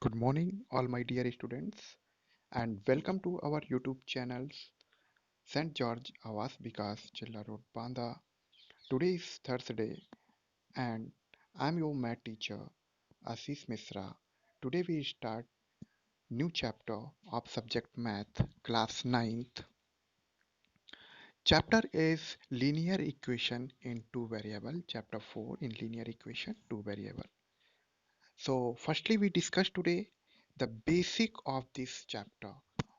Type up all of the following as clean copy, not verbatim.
Good morning, all my dear students, and welcome to our YouTube channels St. George Awas Vikas Chilla Road, Banda. Today is Thursday, and I'm your math teacher, Ashish Misra. Today we start new chapter of subject math, class ninth. Chapter is linear equation in two variable. Chapter 4 in linear equation two variable. So, firstly, we discuss today the basic of this chapter.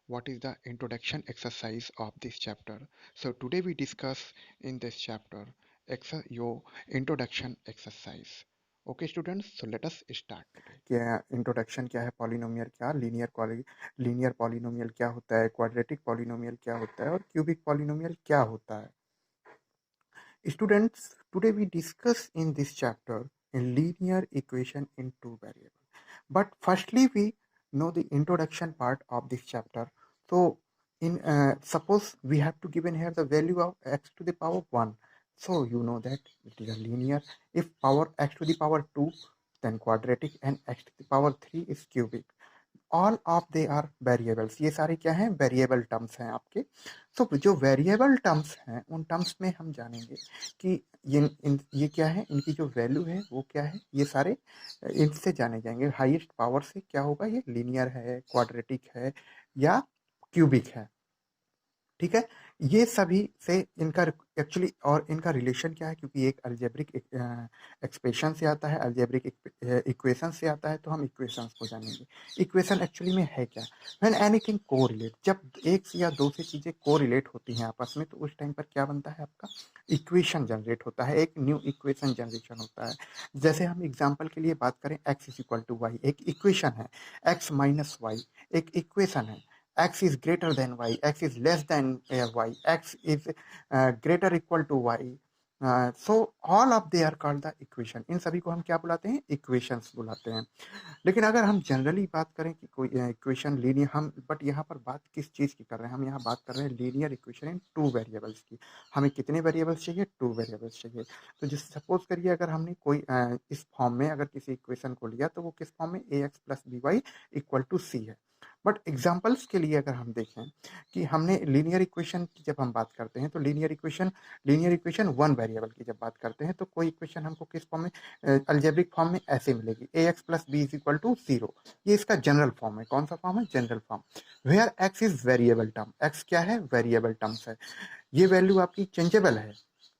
What is the introduction exercise of this chapter? So, today we discuss in this chapter your introduction exercise. Okay, students, so let us start today. क्या introduction क्या है, polynomial क्या, linear polynomial क्या होता है, quadratic polynomial क्या होता है और क्यूबिक पॉलिनोमियल क्या होता है. Students, today we discuss in this chapter a linear equation in two variables. But firstly, we know the introduction part of this chapter. So, in suppose we have to given here the value of x to the power 1. So, you know that it is a linear. If power x to the power 2, then quadratic, and x to the power 3 is cubic. All of they are variables. ये सारे क्या हैं, variable terms हैं आपके. तो जो variable terms हैं उन टर्म्स में हम जानेंगे कि ये क्या है, इनकी जो वैल्यू है वो क्या है. ये सारे इनसे जाने जाएंगे. हाईएस्ट पावर से क्या होगा, ये लीनियर है, क्वाड्रेटिक है या क्यूबिक है. ठीक है, ये सभी से इनका एक्चुअली और इनका रिलेशन क्या है, क्योंकि एक अलजेब्रिक एक्सप्रेशन से आता है, अलजेब्रिक इक्वेशन से आता है, तो हम इक्वेशंस को जानेंगे. इक्वेशन एक्चुअली में है क्या. व्हेन एनीथिंग कोरिलेट, जब एक या दो से चीजें कोरिलेट होती हैं आपस में, तो उस टाइम पर क्या बनता है, आपका इक्वेशन जनरेट होता है, एक न्यू इक्वेशन जनरेशन होता है. जैसे हम एग्जाम्पल के लिए बात करें, x is equal to y एक इक्वेशन है, एक्स माइनस वाई एक इक्वेशन है, x is greater than y, x is less than y, x is greater equal to y. So all of they are called the equation. इन सभी को हम क्या बुलाते हैं, इक्वेशंस बुलाते हैं. लेकिन अगर हम जनरली बात करें कि कोई इक्वेशन लीनियर, हम बट यहाँ पर बात किस चीज़ की कर रहे हैं, हम यहाँ बात कर रहे हैं linear equation in two variables की. हमें कितने वेरिएबल्स चाहिए, टू वेरिएबल्स चाहिए. तो जिस सपोज करिए अगर हमने कोई इस फॉर्म में अगर किसी इक्वेशन को लिया, तो वो किस फॉर्म में, a x plus b y equal to c है. बट एग्जाम्पल्स के लिए अगर हम देखें कि हमने लीनियर इक्वेशन की जब हम बात करते हैं, तो लीनियर इक्वेशन वन वेरिएबल की जब बात करते हैं, तो कोई इक्वेशन हमको किस फॉर्म में, अलजेब्रिक फॉर्म में ऐसे मिलेगी, a x plus b is equal to zero. ये इसका जनरल फॉर्म है. कौन सा फॉर्म है, general form. Where x is variable term, x क्या है, वेरिएबल टर्म्स है. ये वैल्यू आपकी चेंजेबल है,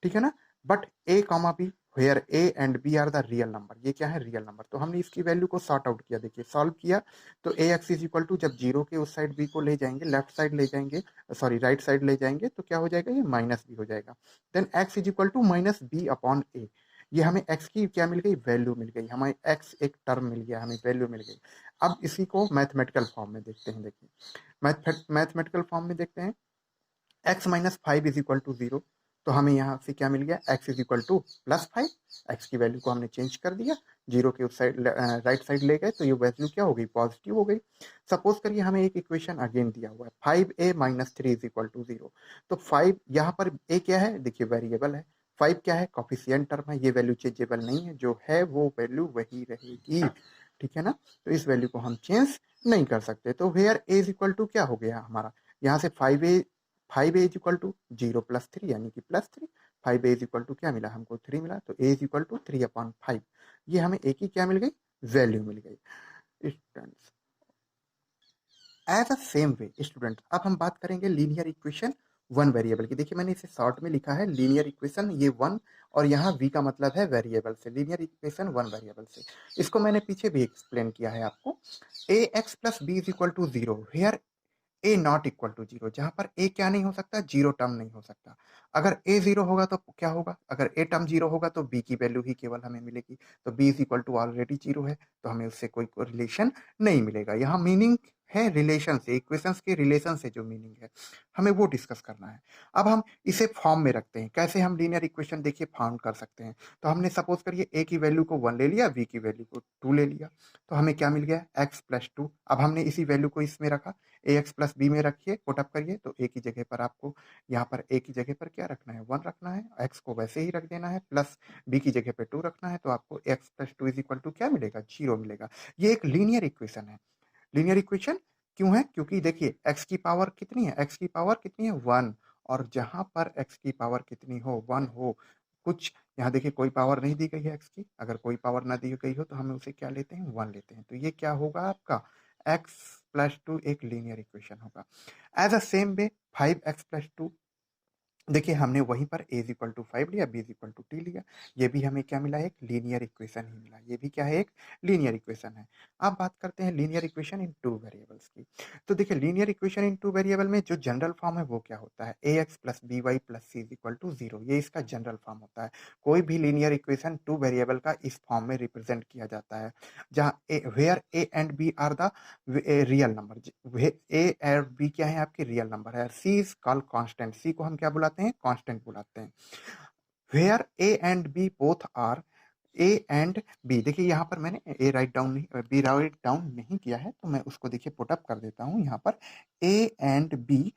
ठीक है ना. But a comma b, where a and b are the real number, ये क्या है, रियल नंबर. तो हमने इसकी वैल्यू को सॉर्ट आउट किया, देखिए सॉल्व किया. तो ए एक्स इज इक्वल टू, जब जीरो के उस साइड बी को ले जाएंगे, लेफ्ट साइड ले जाएंगे, सॉरी राइट साइड ले जाएंगे, तो क्या हो जाएगा, ये माइनस बी हो जाएगा. Then x is equal to minus b upon a. ये हमें x की क्या मिल गई, वैल्यू मिल गई. हमें x एक टर्म मिल गया, हमें वैल्यू मिल गई. अब इसी को मैथमेटिकल फॉर्म में देखते हैं. देखिए मैथमेटिकल फॉर्म में देखते हैं, x minus five is equal to zero. तो हमें यहाँ से क्या मिल गया, x is equal to plus five. X की वैल्यू को हमने चेंज कर दिया, जीरो के उस साइड राइट साइड ले गए, तो ये वैल्यू क्या हो गई, पॉजिटिव हो गई. सपोज करिए हमें एक इक्वेशन अगेन दिया हुआ है, five a minus three is equal to zero. तो फाइव यहाँ पर ए क्या है, देखिए वेरिएबल है. फाइव क्या है, कॉफिशिएंट टर्म है, ये वैल्यू चेंजेबल नहीं है, जो है वो वैल्यू वही रहेगी. ठीक है ना. तो इस वैल्यू को हम चेंज नहीं कर सकते. तो where a is equal to क्या हो गया हमारा, यहाँ से five a is equal to zero plus three, यानी कि plus three. Five a is equal to क्या मिला हमको, थ्री मिला. तो a is equal to three upon five. ये हमें ए की क्या मिल गई, वैल्यू मिल गई. Students, as a same way student, अब हम बात करेंगे लीनियर इक्वेशन वन वेरिएबल की. देखिए मैंने इसे शॉर्ट में लिखा है लीनियर इक्वेशन, ये वन, और यहाँ वी का मतलब है वेरिएबल से. लीनियर इक्वेशन वन वेरिएबल से, इसको मैंने पीछे भी एक्सप्लेन किया है आपको. A x plus b is equal to zero, here a not equal to zero. जहां पर ए क्या नहीं हो सकता, जीरो टर्म नहीं हो सकता. अगर ए जीरो होगा तो क्या होगा, अगर ए टर्म जीरो होगा तो बी की वैल्यू ही केवल हमें मिलेगी. तो b is equal to already zero है, तो हमें उससे कोई रिलेशन नहीं मिलेगा. यहाँ मीनिंग है रिलेशन से, इक्वेशंस के रिलेशन से जो मीनिंग है, हमें वो डिस्कस करना है। अब हम इसे फॉर्म में रखते हैं। कैसे हम लीनियर इक्वेशन देखिए फाउंड कर सकते हैं? तो हमने सपोज करिए ए की वैल्यू को 1 ले लिया, बी की वैल्यू को 2 ले लिया, तो हमें क्या मिल गया? x plus 2। अब हमने इसी वैल्यू को इसमें रखा, ए एक्स प्लस बी में रखिए, पुटअप करिए, तो ए की जगह पर आपको यहाँ पर ए की जगह पर क्या रखना है? 1 रखना है, एक्स को वैसे ही रख देना है, प्लस बी की जगह पे 2 रखना है, तो आपको x plus 2 is equal to क्या मिलेगा? 0 मिलेगा। ये एक लीनियर इक्वेशन है। लीनियर इक्वेशन क्यों है? क्योंकि देखिए x की पावर कितनी है? x की पावर कितनी है? 1। और जहां पर x की पावर कितनी हो? 1 हो, कुछ यहाँ देखिए कोई पावर नहीं दी गई है x की। अगर कोई पावर ना दी गई हो तो हम उसे क्या लेते हैं? 1 लेते हैं। तो ये क्या होगा आपका? x प्लस 2 एक लीनियर इक्वेशन होगा। As a same way 5x plus 2, देखिए हमने वहीं पर a इज इक्वल टू 5 लिया, b is equal to t लिया, ये भी हमें क्या मिला? एक लीनियर इक्वेशन ही मिला। ये भी क्या है? एक लीनियर इक्वेशन है। अब बात करते हैं linear equation in two variables की। तो देखिए linear equation in two variable में जो जनरल फॉर्म है वो क्या होता है? ax plus b y plus c is equal to 0, ये इसका जनरल फॉर्म होता है। कोई भी लीनियर इक्वेशन टू वेरिएबल का इस फॉर्म में रिप्रेजेंट किया जाता है, जहाँ where a and b are the real number. A और बी क्या है? आपके रियल नंबर है। C is called constant, C को हम क्या बुलाते हैं? कांस्टेंट बुलाते हैं। Where a and b both are, a and b, देखिए यहाँ पर मैंने ए राइट डाउन नहीं, बी राइट डाउन नहीं किया है, तो मैं उसको देखिए पुटअप कर देता हूँ यहाँ पर। A and b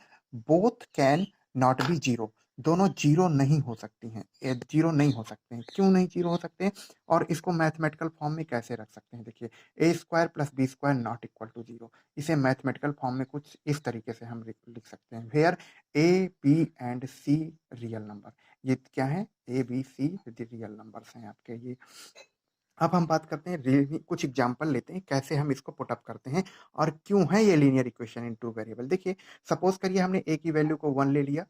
both can not be zero, दोनों जीरो नहीं हो सकती हैं, जीरो नहीं हो सकते हैं। क्यों नहीं जीरो हो सकते हैं? और इसको मैथमेटिकल फॉर्म में कैसे रख सकते हैं? देखिए a square plus b square not equal to zero, इसे मैथमेटिकल फॉर्म में कुछ इस तरीके से हम लिख सकते हैं। Where a b and c real number, ये क्या है? A b c real numbers हैं आपके ये। अब हम बात करते हैं, कुछ एग्जांपल लेते हैं कैसे हम इसको पुट अप करते हैं और क्यों है ये linear equation in two variable. देखिए सपोज करिए हमने ए की वैल्यू को 1 ले लिया,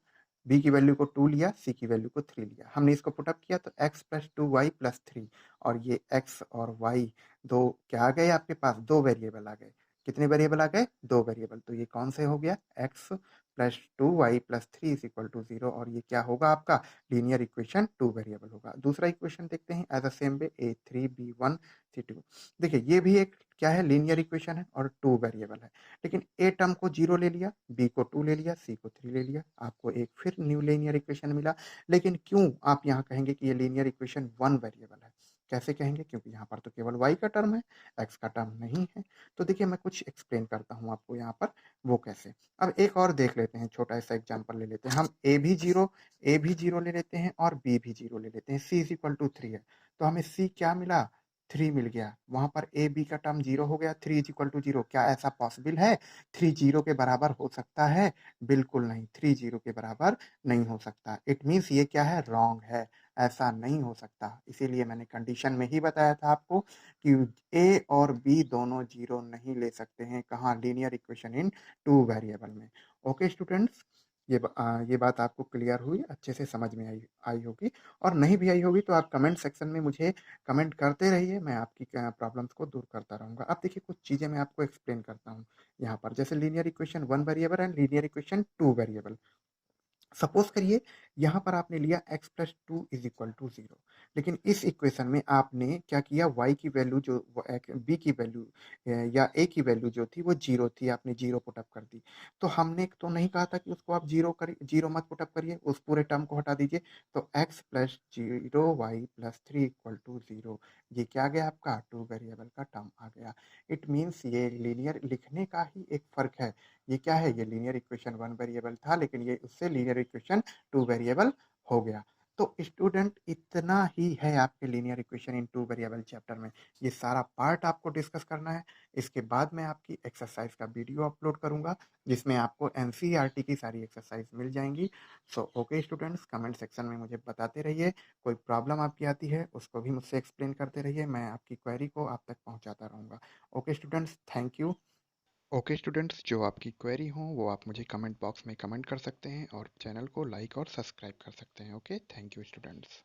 बी की वैल्यू को 2 लिया, सी की वैल्यू को 3 लिया, हमने इसको पुट अप किया तो x प्लस 2y प्लस 3, और ये x और y दो क्या आ गए आपके पास? दो वेरिएबल आ गए। कितने वेरिएबल आ गए? दो वेरिएबल। तो ये कौन से हो गया? x plus 2y plus 3 is equal to 0, और ये क्या होगा आपका? लीनियर इक्वेशन टू वेरिएबल होगा। दूसरा इक्वेशन देखते हैं as a same way a3b1 c2। देखिए ये भी एक क्या है? लीनियर इक्वेशन है और टू वेरिएबल है, लेकिन a टर्म को 0 ले लिया, b को 2 ले लिया, c को 3 ले लिया, आपको एक फिर न्यू लीनियर इक्वेशन मिला। लेकिन क्यों आप यहाँ कहेंगे कि ये लीनियर इक्वेशन वन वेरिएबल है? कैसे कहेंगे? क्योंकि यहाँ पर तो केवल y का टर्म है, x का टर्म नहीं है। तो देखिए मैं कुछ एक्सप्लेन करता हूँ आपको यहाँ पर, वो कैसे। अब एक और देख लेते हैं, छोटा सा एग्जांपल ले लेते हैं। हम ए भी जीरो ले लेते हैं और बी भी जीरो ले लेते हैं। सी इज इक्वल टू 3 है, तो हमें सी क्या मिला? 3 मिल गया। वहां पर ए बी का टर्म जीरो हो गया, 3 इज इक्वल टू 0। क्या ऐसा पॉसिबल है? 3 जीरो के बराबर हो सकता है? बिल्कुल नहीं, 3 जीरो के बराबर नहीं हो सकता। इट मीन्स ये क्या है? रॉन्ग है, ऐसा नहीं हो सकता। इसीलिए मैंने कंडीशन में ही बताया था आपको कि ए और बी दोनों जीरो नहीं ले सकते हैं। कहाँ? Linear equation in two variable में। ओके स्टूडेंट्स, ये बात आपको क्लियर हुई, अच्छे से समझ में आई आई होगी। और नहीं भी आई होगी तो आप कमेंट सेक्शन में मुझे कमेंट करते रहिए, मैं आपकी प्रॉब्लम्स को दूर करता रहूँगा। अब देखिए कुछ चीज़ें मैं आपको एक्सप्लेन करता हूँ यहाँ पर, जैसे linear equation one variable and linear equation two variable. Suppose करिए यहाँ पर आपने लिया x plus two is equal to 0, लेकिन इस इक्वेशन में आपने क्या किया? y की वैल्यू जो b की वैल्यू या a की वैल्यू जो थी वो 0 थी, आपने 0 पुटअप कर दी। तो हमने तो नहीं कहा था कि उसको आप 0 करिए, 0 मत पुटअप करिए, उस पूरे टर्म को हटा दीजिए। तो x plus 0y plus 3 equal to 0, ये क्या आ गया आपका? टू वेरिएबल का टर्म आ गया। इट मीन्स ये लीनियर लिखने का ही एक फर्क है। ये क्या है? ये लीनियर इक्वेशन वन वेरिएबल था, लेकिन ये उससे लीनियर इक्वेशन टू वेरिएबल हो गया। तो स्टूडेंट इतना ही है आपके linear equation in two variable chapter में। ये सारा पार्ट आपको डिस्कस करना है। इसके बाद मैं आपकी एक्सरसाइज का वीडियो अपलोड करूंगा, जिसमें आपको एनसीईआरटी की सारी एक्सरसाइज मिल जाएंगी। So okay students, comment section में मुझे बताते रहिए। कोई प्रॉब्लम आपकी आती है उसको भी मुझसे एक्सप्लेन करते रहिए, मैं आपकी क्वेरी को आप तक पहुंचाता रहूंगा। Okay students, thank you. Okay students, जो आपकी क्वेरी हो वो आप मुझे कमेंट बॉक्स में कमेंट कर सकते हैं और चैनल को लाइक और सब्सक्राइब कर सकते हैं। Okay, thank you students.